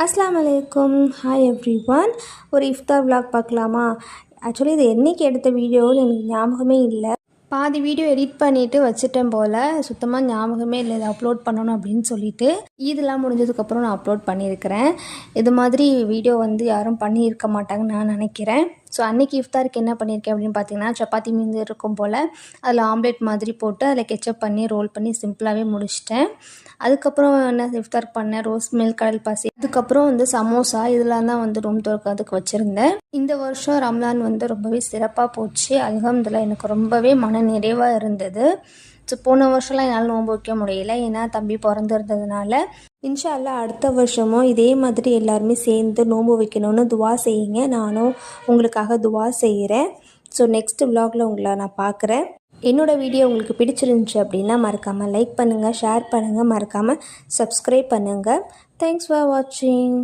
அஸ்ஸலாமு அலைக்கும். Hi everyone. ஒரு இஃப்தார் விலாக் பார்க்கலாமா? ஆக்சுவலி இது என்றைக்கு எடுத்த வீடியோன்னு எனக்கு ஞாபகமே இல்லை. பாதி வீடியோ எடிட் பண்ணிவிட்டு வச்சுட்டேன் போல். சுத்தமாக ஞாபகமே இல்லை இதை அப்லோட் பண்ணணும் அப்படின்னு சொல்லிட்டு. இதெல்லாம் முடிஞ்சதுக்கப்புறம் நான் அப்லோட் பண்ணியிருக்கிறேன். இது மாதிரி வீடியோ யாரும் பண்ணியிருக்க மாட்டாங்கன்னு நான் நினைக்கிறேன். ஸோ அன்றைக்கி இஃப்தாருக்கு என்ன பண்ணியிருக்கேன் அப்படின்னு பார்த்தீங்கன்னா, சப்பாத்தி மீந்து இருக்கும் போல் அதில் ஆம்லேட் மாதிரி போட்டு அதில் கெச்சப் பண்ணி ரோல் பண்ணி சிம்பிளாகவே முடிச்சிட்டேன். அதுக்கப்புறம் என்ன இஃப்தார் பண்ணேன், ரோஸ் மில்க், கடல் பாசி, அதுக்கப்புறம் சமோசா இதெல்லாம் தான் ரூம் துறக்கிறதுக்கு வச்சுருந்தேன். இந்த வருஷம் ரம்லான் ரொம்பவே சிறப்பாக போச்சு. அல்ஹம்துலில்லாஹ். எனக்கு ரொம்பவே மன நிறைவாக இருந்தது. ஸோ போன வருஷம்லாம் என்னால் நோன்பு வைக்க முடியல, ஏன்னா தம்பி பிறந்திருந்ததுனால. இன்ஷா அல்லாஹ் அடுத்த வருஷமும் இதே மாதிரி எல்லாருமே சேர்ந்து நோன்பு வைக்கணும்னு துவா செய்யுங்க. நானும் உங்களுக்காக துவா செய்கிறேன். ஸோ நெக்ஸ்ட் விலாகில் உங்களை நான் பார்க்குறேன். என்னோடய வீடியோ உங்களுக்கு பிடிச்சிருந்துச்சு அப்படின்னா மறக்காமல் லைக் பண்ணுங்கள், ஷேர் பண்ணுங்கள், மறக்காமல் சப்ஸ்கிரைப் பண்ணுங்கள். தேங்க்ஸ் ஃபார் வாட்சிங்.